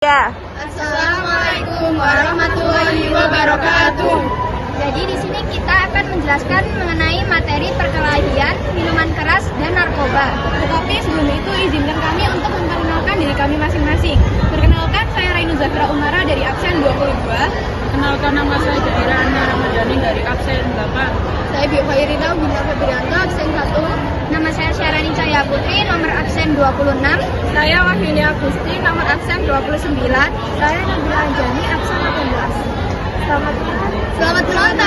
Ya. Assalamualaikum warahmatullahi wabarakatuh. Jadi di sini kita akan menjelaskan mengenai materi perkelahian, minuman keras, dan narkoba. Tetapi sebelum itu izinkan kami untuk memperkenalkan diri kami masing-masing. Perkenalkan, saya Rainu Zafira Umara dari absen 22. Kenalkan, nama saya Jaira Ania Ramadhani dari absen 8. Saya Biofairina Bina Febrianto, absen 1. Nama saya Syarani Cahaya Putri, nomor absen 26. Saya Wahyuni Agusti, nomor absen 29. Saya Nabila Anjani, absen 18. Selamat menonton.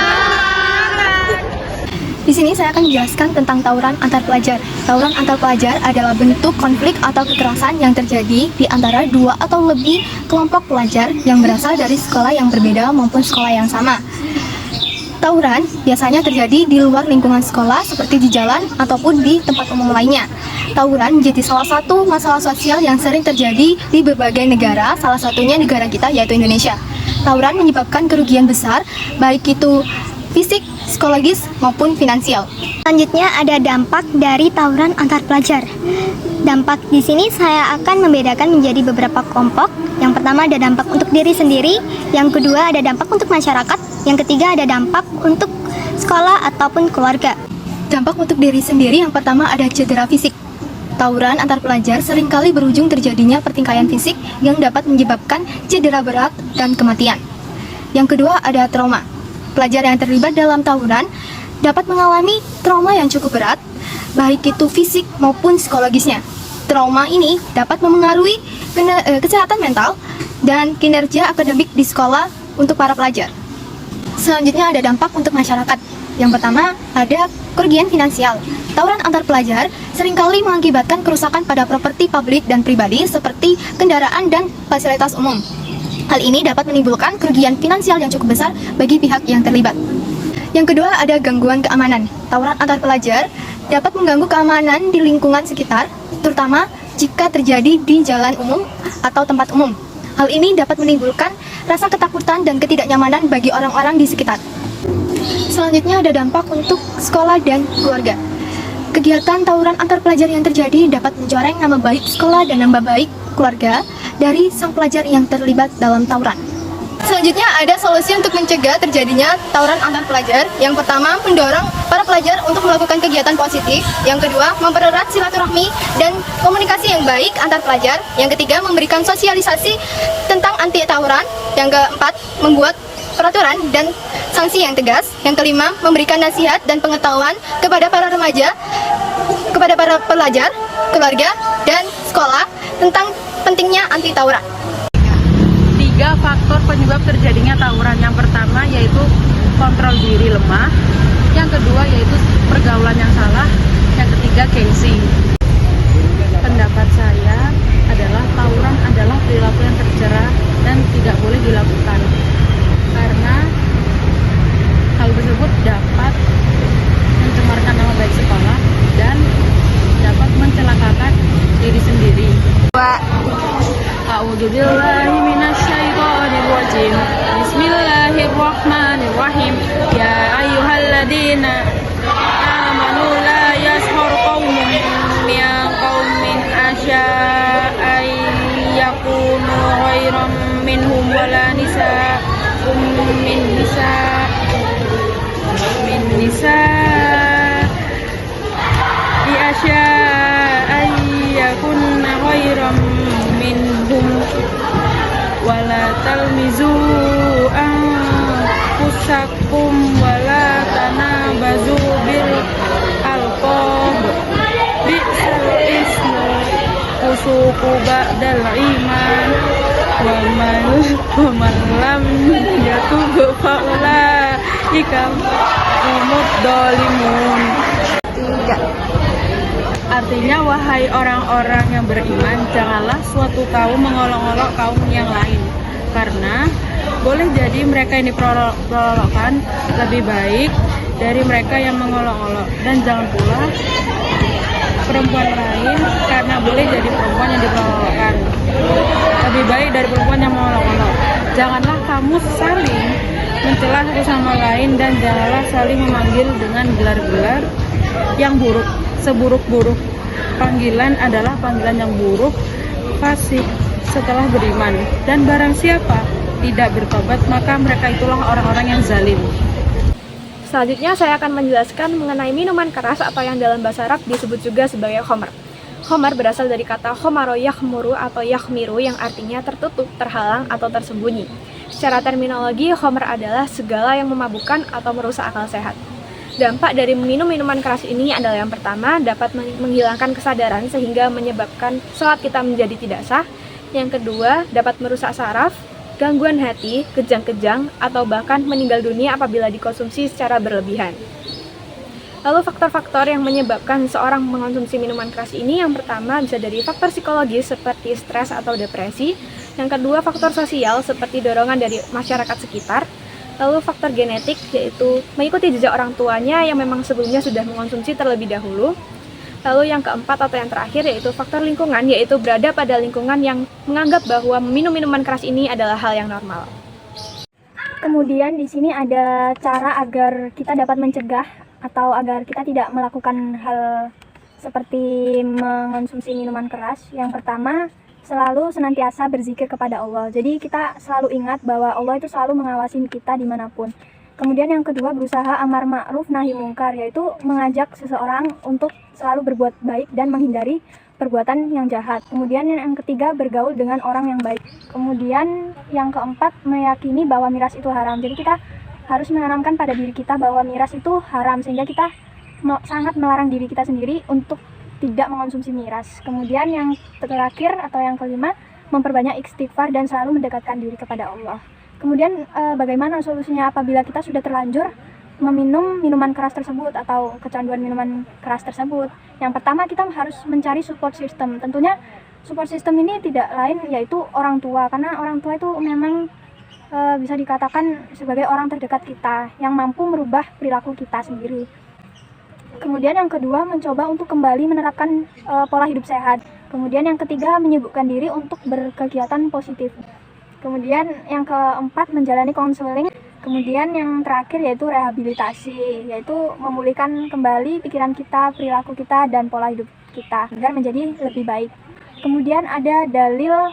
Di sini saya akan menjelaskan tentang tawuran antar pelajar. Tawuran antar pelajar adalah bentuk konflik atau kekerasan yang terjadi di antara dua atau lebih kelompok pelajar yang berasal dari sekolah yang berbeda maupun sekolah yang sama. Tawuran biasanya terjadi di luar lingkungan sekolah seperti di jalan ataupun di tempat umum lainnya. Tawuran menjadi salah satu masalah sosial yang sering terjadi di berbagai negara, salah satunya negara kita yaitu Indonesia. Tawuran menyebabkan kerugian besar, baik itu fisik, psikologis, maupun finansial. Selanjutnya ada dampak dari tawuran antar pelajar. Dampak di sini saya akan membedakan menjadi beberapa kelompok. Yang pertama ada dampak untuk diri sendiri, yang kedua ada dampak untuk masyarakat, yang ketiga ada dampak untuk sekolah ataupun keluarga. Dampak untuk diri sendiri yang pertama ada cedera fisik. Tawuran antar pelajar seringkali berujung terjadinya pertikaian fisik yang dapat menyebabkan cedera berat dan kematian. Yang kedua ada trauma. Pelajar yang terlibat dalam tawuran dapat mengalami trauma yang cukup berat, baik itu fisik maupun psikologisnya. Trauma ini dapat memengaruhi kesehatan mental dan kinerja akademik di sekolah untuk para pelajar. Selanjutnya ada dampak untuk masyarakat. Yang pertama ada kerugian finansial. Tawuran antar pelajar seringkali mengakibatkan kerusakan pada properti publik dan pribadi seperti kendaraan dan fasilitas umum. Hal ini dapat menimbulkan kerugian finansial yang cukup besar bagi pihak yang terlibat. Yang kedua ada gangguan keamanan. Tawuran antar pelajar dapat mengganggu keamanan di lingkungan sekitar, terutama jika terjadi di jalan umum atau tempat umum. Hal ini dapat menimbulkan rasa ketakutan dan ketidaknyamanan bagi orang-orang di sekitar. Selanjutnya ada dampak untuk sekolah dan keluarga. Kegiatan tawuran antar pelajar yang terjadi dapat mencoreng nama baik sekolah dan nama baik keluarga dari sang pelajar yang terlibat dalam tawuran. Selanjutnya ada solusi untuk mencegah terjadinya tawuran antar pelajar. Yang pertama, mendorong para pelajar untuk melakukan kegiatan positif. Yang kedua, mempererat silaturahmi dan komunikasi yang baik antar pelajar. Yang ketiga, memberikan sosialisasi tentang anti tawuran. Yang keempat, membuat peraturan dan sanksi yang tegas. Yang kelima, memberikan nasihat dan pengetahuan kepada para remaja, kepada para pelajar, keluarga, dan sekolah tentang pentingnya anti tawuran. 3 faktor penyebab terjadinya tawuran. Yang pertama yaitu kontrol diri lemah, yang kedua yaitu pergaulan yang salah, yang ketiga gengsi. Pendapat saya adalah tawuran adalah perilaku yang tercela dan tidak boleh dilakukan karena hal tersebut dapat mencemarkan nama baik sekolah dan dapat mencelakakan diri sendiri. A'udzubillahi minasyaitonir rajim. Bismillahirrahmanirrahim. Ya ayyuhalladzina amanu la yashhar qaumun min qaumin asya'a yakunu khairan minhum wala nisa'un min nisa' bi asya'a yakunna khairan minhum wala talmizu anfusakum wala tanabazu bil alqab bi'sal ismu fusuqu ba'dal iman wa man lam yatub fa ulaika humud dhalimun. Artinya, wahai orang-orang yang beriman, janganlah suatu kaum mengolok-olok kaum yang lain, karena boleh jadi mereka yang diperolok-olokkan lebih baik dari mereka yang mengolok-olok, dan jangan pula perempuan lain karena boleh jadi perempuan yang diperolok-olokkan lebih baik dari perempuan yang mengolok-olok. Janganlah kamu saling mencela satu sama lain, dan janganlah saling memanggil dengan gelar-gelar yang buruk. Seburuk-buruk panggilan adalah panggilan yang buruk, fasik, setelah beriman, dan barang siapa tidak bertobat, maka mereka itulah orang-orang yang zalim. Selanjutnya saya akan menjelaskan mengenai minuman keras atau yang dalam bahasa Arab disebut juga sebagai khamr. Khamr berasal dari kata khomaro yakhmuru atau yakhmiru yang artinya tertutup, terhalang, atau tersembunyi. Secara terminologi, khamr adalah segala yang memabukkan atau merusak akal sehat. Dampak dari minum minuman keras ini adalah yang pertama, dapat menghilangkan kesadaran sehingga menyebabkan sholat kita menjadi tidak sah. Yang kedua, dapat merusak saraf, gangguan hati, kejang-kejang, atau bahkan meninggal dunia apabila dikonsumsi secara berlebihan. Lalu faktor-faktor yang menyebabkan seorang mengonsumsi minuman keras ini, yang pertama bisa dari faktor psikologis seperti stres atau depresi, yang kedua faktor sosial seperti dorongan dari masyarakat sekitar, lalu faktor genetik yaitu mengikuti jejak orang tuanya yang memang sebelumnya sudah mengonsumsi terlebih dahulu. Lalu yang keempat atau yang terakhir yaitu faktor lingkungan, yaitu berada pada lingkungan yang menganggap bahwa minum minuman keras ini adalah hal yang normal. Kemudian di sini ada cara agar kita dapat mencegah atau agar kita tidak melakukan hal seperti mengonsumsi minuman keras. Yang pertama, selalu senantiasa berzikir kepada Allah. Jadi kita selalu ingat bahwa Allah itu selalu mengawasi kita dimanapun. Kemudian yang kedua, berusaha amar ma'ruf nahi mungkar, yaitu mengajak seseorang untuk selalu berbuat baik dan menghindari perbuatan yang jahat. Kemudian yang ketiga, bergaul dengan orang yang baik. Kemudian yang keempat, meyakini bahwa miras itu haram. Jadi kita harus menanamkan pada diri kita bahwa miras itu haram, sehingga kita sangat melarang diri kita sendiri untuk tidak mengonsumsi miras. Kemudian yang terakhir atau yang kelima, memperbanyak istighfar dan selalu mendekatkan diri kepada Allah. Kemudian bagaimana solusinya apabila kita sudah terlanjur meminum minuman keras tersebut atau kecanduan minuman keras tersebut? Yang pertama, kita harus mencari support system. Tentunya support system ini tidak lain yaitu orang tua, karena orang tua itu memang bisa dikatakan sebagai orang terdekat kita yang mampu merubah perilaku kita sendiri. Kemudian yang kedua, mencoba untuk kembali menerapkan pola hidup sehat. Kemudian yang ketiga, menyibukkan diri untuk berkegiatan positif. Kemudian yang keempat, menjalani konseling. Kemudian yang terakhir yaitu rehabilitasi, yaitu memulihkan kembali pikiran kita, perilaku kita, dan pola hidup kita agar menjadi lebih baik. Kemudian ada dalil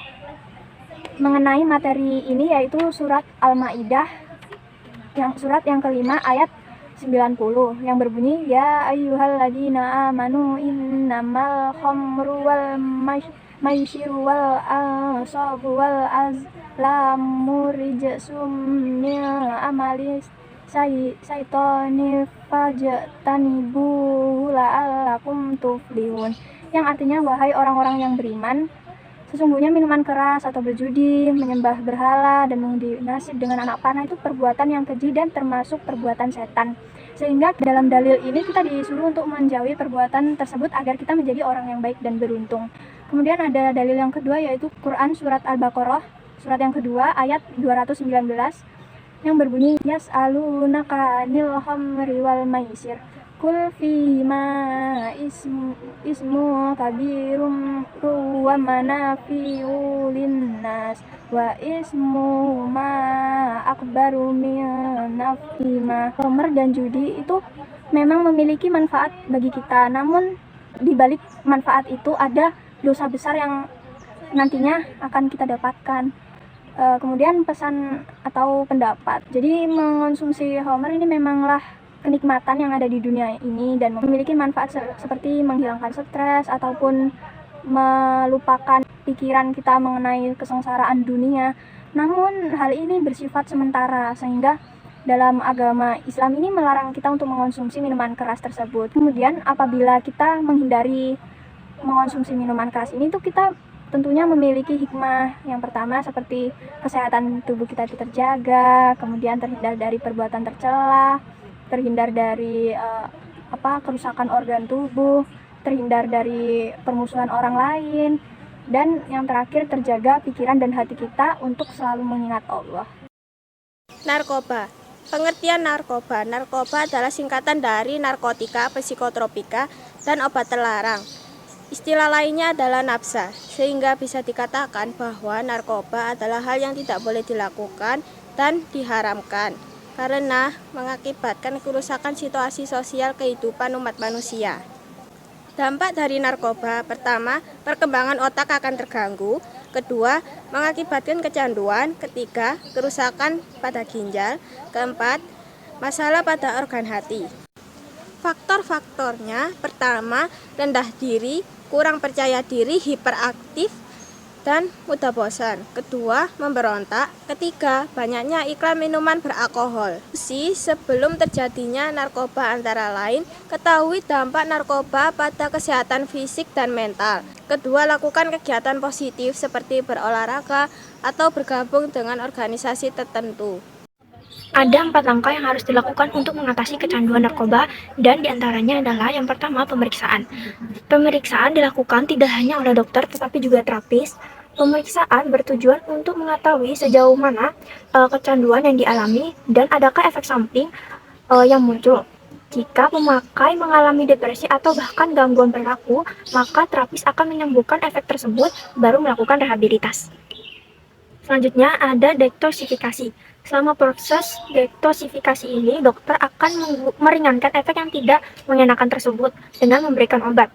mengenai materi ini yaitu surat Al-Maidah, surat yang kelima ayat 90 yang berbunyi, ya ayyuhalladzina amanu innamal khamru wal maisiru wal ansabu wal azlamu rijsum min amali syaitani fajtanibu la'allakum tuflihun, yang artinya, wahai orang-orang yang beriman, sesungguhnya minuman keras atau berjudi, menyembah berhala, dan mengundi nasib dengan anak panah itu perbuatan yang keji dan termasuk perbuatan setan. Sehingga dalam dalil ini kita disuruh untuk menjauhi perbuatan tersebut agar kita menjadi orang yang baik dan beruntung. Kemudian ada dalil yang kedua yaitu Quran surat Al-Baqarah, surat yang kedua ayat 219 yang berbunyi, yas'alunaka 'anil khamri wal maisir qul fima ismu kabirum wa manafi'u linnas wa ismu ma akbaru min naf'ima. Khamr dan judi itu memang memiliki manfaat bagi kita, namun di balik manfaat itu ada dosa besar yang nantinya akan kita dapatkan. Kemudian pesan atau pendapat, jadi mengonsumsi khamr ini memanglah kenikmatan yang ada di dunia ini dan memiliki manfaat seperti menghilangkan stres ataupun melupakan pikiran kita mengenai kesengsaraan dunia. Namun hal ini bersifat sementara, sehingga dalam agama Islam ini melarang kita untuk mengonsumsi minuman keras tersebut. Kemudian apabila kita menghindari mengonsumsi minuman keras ini tuh kita tentunya memiliki hikmah. Yang pertama seperti kesehatan tubuh kita itu terjaga, kemudian terhindar dari perbuatan tercela, terhindar dari kerusakan organ tubuh, terhindar dari permusuhan orang lain, dan yang terakhir terjaga pikiran dan hati kita untuk selalu mengingat Allah. Narkoba. Pengertian narkoba. Narkoba adalah singkatan dari narkotika, psikotropika, dan obat terlarang. Istilah lainnya adalah nafsa, sehingga bisa dikatakan bahwa narkoba adalah hal yang tidak boleh dilakukan dan diharamkan karena mengakibatkan kerusakan situasi sosial kehidupan umat manusia. Dampak dari narkoba, pertama, perkembangan otak akan terganggu. Kedua, mengakibatkan kecanduan. Ketiga, kerusakan pada ginjal. Keempat, masalah pada organ hati. Faktor-faktornya, pertama, rendah diri, kurang percaya diri, hiperaktif, dan mudah bosan. Kedua, memberontak. Ketiga, banyaknya iklan minuman beralkohol. Sebelum terjadinya narkoba antara lain, ketahui dampak narkoba pada kesehatan fisik dan mental. Kedua, lakukan kegiatan positif seperti berolahraga atau bergabung dengan organisasi tertentu. Ada 4 langkah yang harus dilakukan untuk mengatasi kecanduan narkoba, dan diantaranya adalah yang pertama, pemeriksaan. Pemeriksaan dilakukan tidak hanya oleh dokter tetapi juga terapis. Pemeriksaan bertujuan untuk mengetahui sejauh mana kecanduan yang dialami dan adakah efek samping yang muncul. Jika pemakai mengalami depresi atau bahkan gangguan perilaku, maka terapis akan menyembuhkan efek tersebut baru melakukan rehabilitasi. Selanjutnya ada detoksifikasi. Selama proses detoksifikasi ini, dokter akan meringankan efek yang tidak mengenakan tersebut dengan memberikan obat.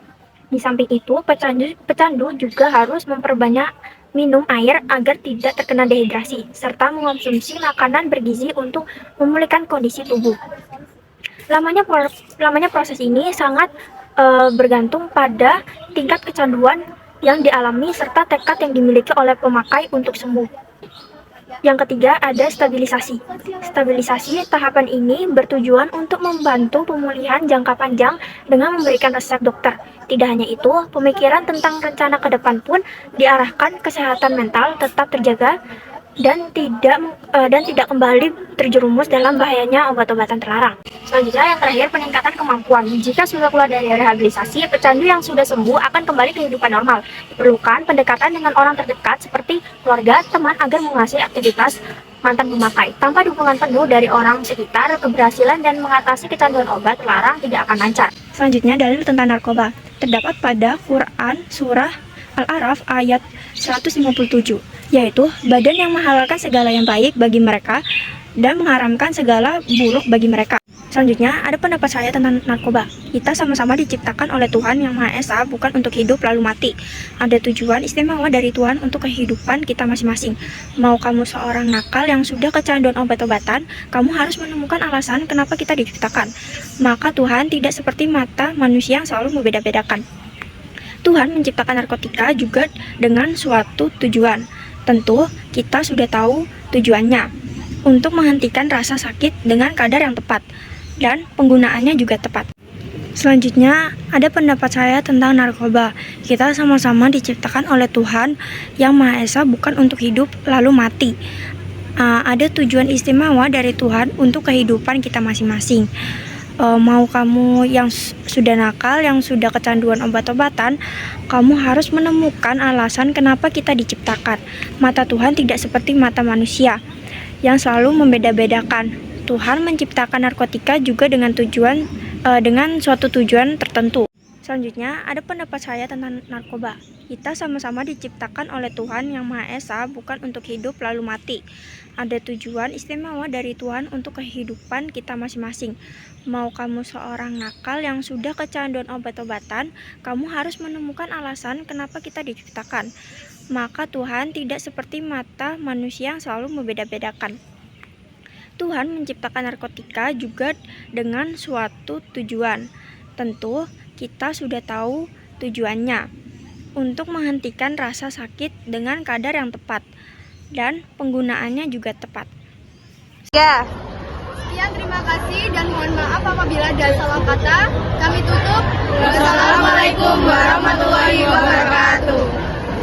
Di samping itu, pecandu juga harus memperbanyak minum air agar tidak terkena dehidrasi, serta mengonsumsi makanan bergizi untuk memulihkan kondisi tubuh. Lamanya proses ini sangat bergantung pada tingkat kecanduan yang dialami serta tekad yang dimiliki oleh pemakai untuk sembuh. Yang ketiga ada stabilisasi. Stabilisasi tahapan ini bertujuan untuk membantu pemulihan jangka panjang dengan memberikan resep dokter. Tidak hanya itu, pemikiran tentang rencana ke depan pun diarahkan kesehatan mental tetap terjaga dan tidak kembali terjerumus dalam bahayanya obat-obatan terlarang. Selanjutnya yang terakhir, peningkatan kemampuan. Jika sudah keluar dari rehabilitasi, pecandu yang sudah sembuh akan kembali ke kehidupan normal. Diperlukan pendekatan dengan orang terdekat seperti keluarga, teman agar menguasai aktivitas mantan pemakai. Tanpa dukungan penuh dari orang sekitar, keberhasilan dan mengatasi kecanduan obat terlarang tidak akan lancar. Selanjutnya dalil tentang narkoba. Terdapat pada Quran Surah Al-A'raf ayat 157, yaitu badan yang menghalalkan segala yang baik bagi mereka dan mengharamkan segala buruk bagi mereka. Selanjutnya, ada pendapat saya tentang narkoba. Kita sama-sama diciptakan oleh Tuhan Yang Maha Esa, bukan untuk hidup lalu mati. Ada tujuan istimewa dari Tuhan untuk kehidupan kita masing-masing. Mau kamu seorang nakal yang sudah kecanduan obat-obatan, kamu harus menemukan alasan kenapa kita diciptakan. Maka Tuhan tidak seperti mata manusia yang selalu membeda-bedakan. Tuhan menciptakan narkotika juga dengan suatu tujuan. Tentu, kita sudah tahu tujuannya, untuk menghentikan rasa sakit dengan kadar yang tepat, dan penggunaannya juga tepat. Selanjutnya, ada pendapat saya tentang narkoba. Kita sama-sama diciptakan oleh Tuhan Yang Maha Esa, bukan untuk hidup lalu mati. Ada tujuan istimewa dari Tuhan untuk kehidupan kita masing-masing. Mau kamu yang sudah nakal, yang sudah kecanduan obat-obatan, kamu harus menemukan alasan kenapa kita diciptakan. Mata Tuhan tidak seperti mata manusia yang selalu membeda-bedakan. Tuhan menciptakan narkotika juga dengan suatu tujuan tertentu. Selanjutnya, ada pendapat saya tentang narkoba. Kita sama-sama diciptakan oleh Tuhan Yang Maha Esa, bukan untuk hidup lalu mati. Ada tujuan istimewa dari Tuhan untuk kehidupan kita masing-masing. Mau kamu seorang nakal yang sudah kecanduan obat-obatan, kamu harus menemukan alasan kenapa kita diciptakan. Maka Tuhan tidak seperti mata manusia yang selalu membeda-bedakan. Tuhan menciptakan narkotika juga dengan suatu tujuan. Tentu, kita sudah tahu tujuannya, untuk menghentikan rasa sakit dengan kadar yang tepat, dan penggunaannya juga tepat. Sekian, terima kasih dan mohon maaf apabila ada salah kata. Kami tutup. Wassalamualaikum.